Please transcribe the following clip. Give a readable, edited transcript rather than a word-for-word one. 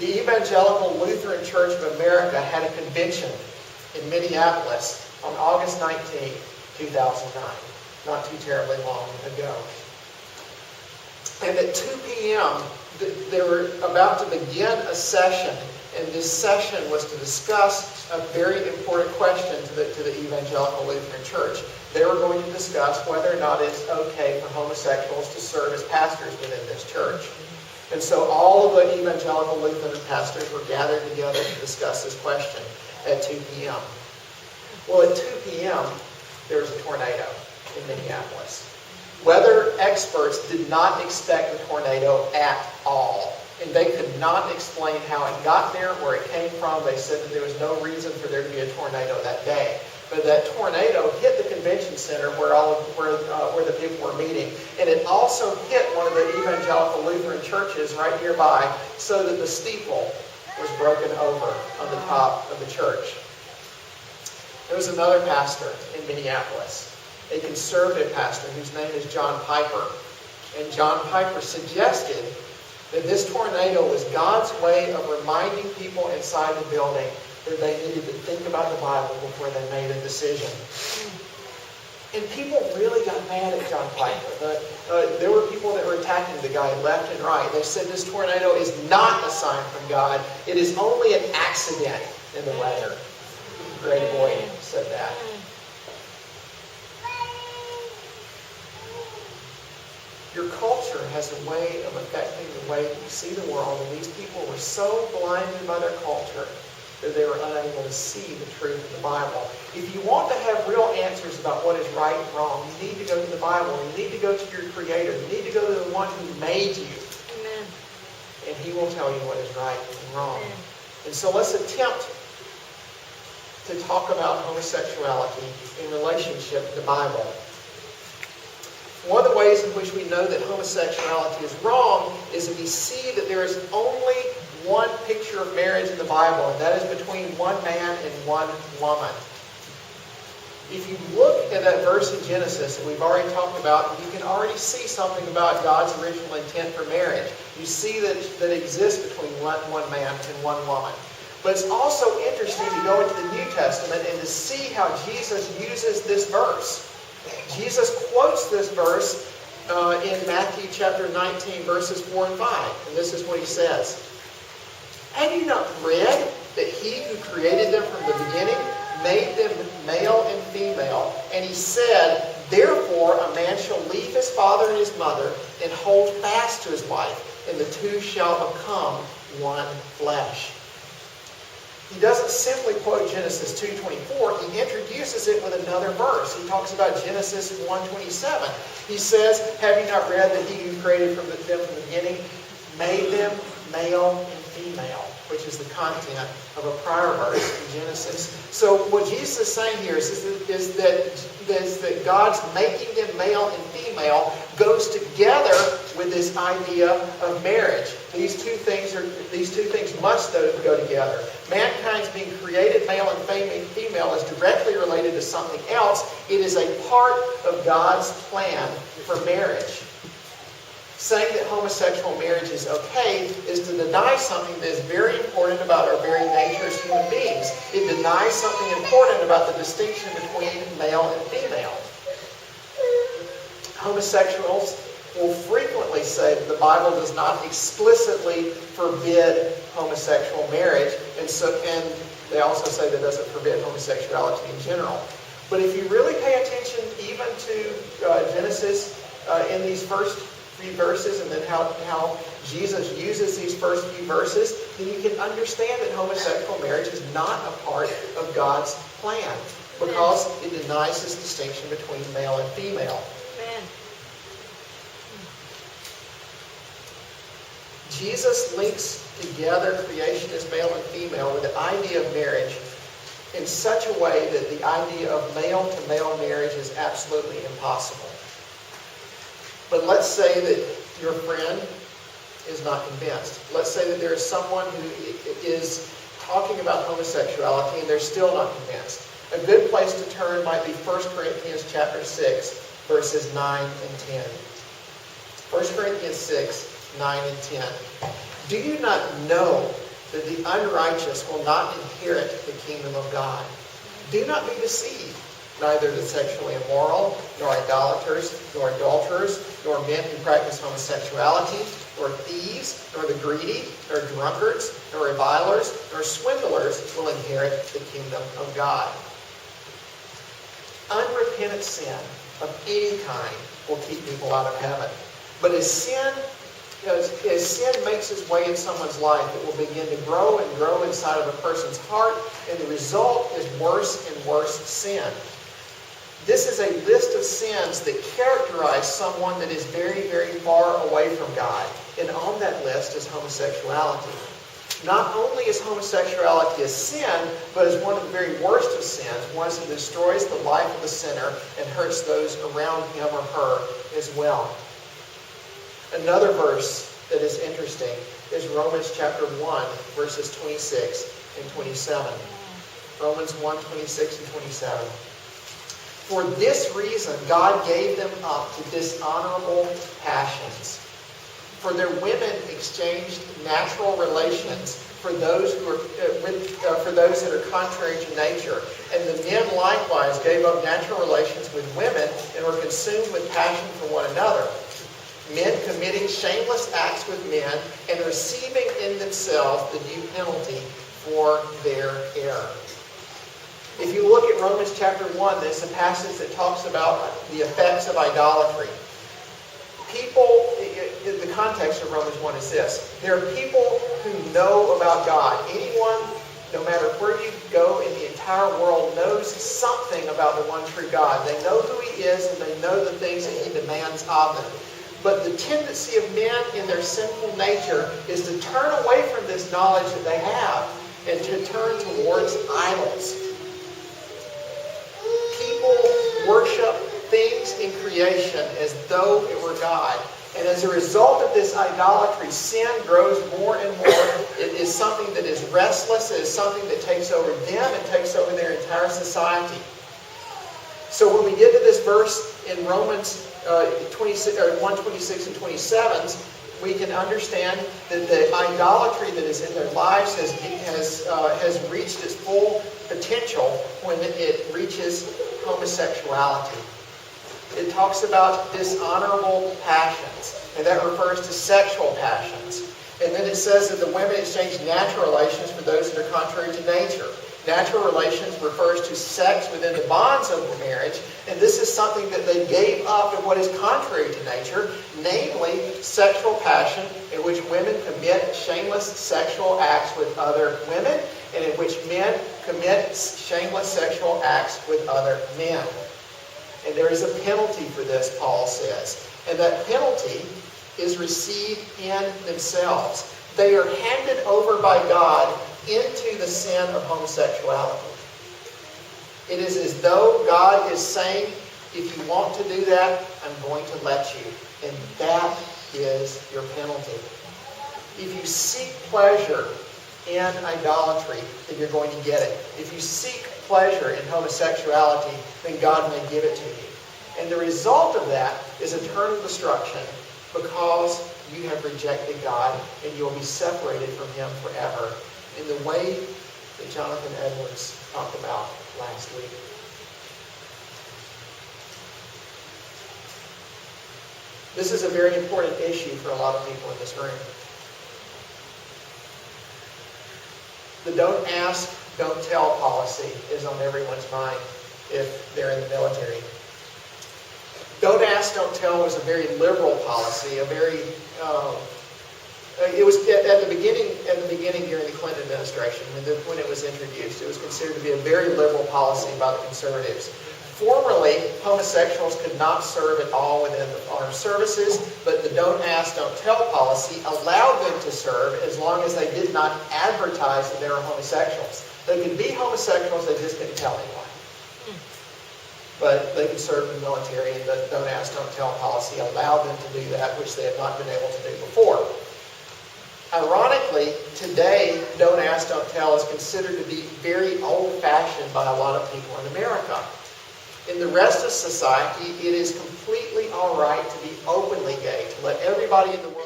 The Evangelical Lutheran Church of America had a convention in Minneapolis on August 19, 2009. Not too terribly long ago. And at 2 p.m., they were about to begin a session, and this session was to discuss a very important question to the Evangelical Lutheran Church. They were going to discuss whether or not it's okay for homosexuals to serve as pastors within this church. And so all of the Evangelical Lutheran pastors were gathered together to discuss this question at 2 p.m. Well, at 2 p.m., there was a tornado in Minneapolis. Weather experts did not expect the tornado at all. And they could not explain how it got there, where it came from. They said that there was no reason for there to be a tornado that day. But that tornado hit the convention center where the people were meeting. And it also hit one of the Evangelical Lutheran churches right nearby, so that the steeple was broken over on the top of the church. There was another pastor in Minneapolis, a conservative pastor whose name is John Piper. And John Piper suggested that this tornado was God's way of reminding people inside the building that they needed to think about the Bible before they made a decision. And people really got mad at John Piper. There were people that were attacking the guy left and right. They said this tornado is not a sign from God. It is only an accident in the weather. Greg Boyd said that. Your culture has a way of affecting the way you see the world, and these people were so blinded by their culture that they were unable to see the truth of the Bible. If you want to have real answers about what is right and wrong, you need to go to the Bible. You need to go to your Creator. You need to go to the one who made you. Amen. And He will tell you what is right and wrong. Amen. And so let's attempt to talk about homosexuality in relationship to the Bible. One of the ways in which we know that homosexuality is wrong is that we see that there is only one picture of marriage in the Bible, and that is between one man and one woman. If you look at that verse in Genesis that we've already talked about, you can already see something about God's original intent for marriage. You see that exists between one man and one woman. But it's also interesting to go into the New Testament and to see how Jesus uses this verse. Jesus quotes this verse in Matthew chapter 19, verses 4 and 5. And this is what He says. Have you not read that He who created them from the beginning made them male and female? And He said, therefore a man shall leave his father and his mother and hold fast to his wife, and the two shall become one flesh. He doesn't simply quote Genesis 2:24. He introduces it with another verse. He talks about Genesis 1:27. He says, have you not read that He who created them from the beginning made them male and female, which is the content of a prior verse in Genesis. So what Jesus is saying here is that God's making them male and female goes together with this idea of marriage. These two things must go together. Mankind's being created male and female is directly related to something else. It is a part of God's plan for marriage. Saying that homosexual marriage is okay is to deny something that is very important about our very nature as human beings. It denies something important about the distinction between male and female. Homosexuals will frequently say that the Bible does not explicitly forbid homosexual marriage, and they also say that it doesn't forbid homosexuality in general. But if you really pay attention even to Genesis in these first few verses, and then how Jesus uses these first few verses, then you can understand that homosexual marriage is not a part of God's plan, because it denies this distinction between male and female. Amen. Jesus links together creation as male and female with the idea of marriage in such a way that the idea of male-to-male marriage is absolutely impossible. But let's say that your friend is not convinced. Let's say that there is someone who is talking about homosexuality and they're still not convinced. A good place to turn might be 1 Corinthians chapter 6, verses 9 and 10. 1 Corinthians 6, 9 and 10. Do you not know that the unrighteous will not inherit the kingdom of God. Do not be deceived. Neither the sexually immoral, nor idolaters, nor adulterers, nor men who practice homosexuality, nor thieves, nor the greedy, nor drunkards, nor revilers, nor swindlers will inherit the kingdom of God. Unrepentant sin of any kind will keep people out of heaven. But as sin makes its way in someone's life, it will begin to grow and grow inside of a person's heart, and the result is worse and worse sin. This is a list of sins that characterize someone that is very, very far away from God. And on that list is homosexuality. Not only is homosexuality a sin, but is one of the very worst of sins, one that destroys the life of the sinner and hurts those around him or her as well. Another verse that is interesting is Romans chapter 1, verses 26 and 27. Romans 1, 26 and 27. For this reason, God gave them up to dishonorable passions. For their women exchanged natural relations for those that are contrary to nature. And the men likewise gave up natural relations with women and were consumed with passion for one another. Men committing shameless acts with men and receiving in themselves the due penalty for their error. If you look at Romans chapter 1, there's a passage that talks about the effects of idolatry. The context of Romans 1 is this. There are people who know about God. Anyone, no matter where you go in the entire world, knows something about the one true God. They know who He is and they know the things that He demands of them. But the tendency of men in their sinful nature is to turn away from this knowledge that they have and to turn towards idols. People worship things in creation as though it were God. And as a result of this idolatry, sin grows more and more. It is something that is restless. It is something that takes over them and takes over their entire society. So when we get to this verse in Romans 1:26 and 27, we can understand that the idolatry that is in their lives has reached its full potential when it reaches homosexuality. It talks about dishonorable passions, and that refers to sexual passions. And then it says that the women exchange natural relations for those that are contrary to nature. Natural relations refers to sex within the bonds of the marriage, and this is something that they gave up in what is contrary to nature, namely sexual passion, in which women commit shameless sexual acts with other women, and in which men commit shameless sexual acts with other men. And there is a penalty for this, Paul says. And that penalty is received in themselves. They are handed over by God into the sin of homosexuality. It is as though God is saying, if you want to do that, I'm going to let you. And that is your penalty. If you seek pleasure in idolatry, then you're going to get it. If you seek pleasure in homosexuality, then God may give it to you. And the result of that is eternal destruction because you have rejected God and you will be separated from Him forever in the way that Jonathan Edwards talked about last week. This is a very important issue for a lot of people in this room. The don't ask, don't tell policy is on everyone's mind if they're in the military. Don't ask, don't tell was a very liberal policy, it was at the beginning during the Clinton administration when it was introduced. It was considered to be a very liberal policy by the conservatives. Formerly, homosexuals could not serve at all within the armed services, but the don't ask, don't tell policy allowed them to serve as long as they did not advertise that they were homosexuals. They could be homosexuals, they just couldn't tell anyone. But they could serve in the military, and the don't ask, don't tell policy allowed them to do that, which they had not been able to do before. Ironically, today, don't ask, don't tell is considered to be very old-fashioned by a lot of people in America. In the rest of society, it is completely all right to be openly gay, to let everybody in the world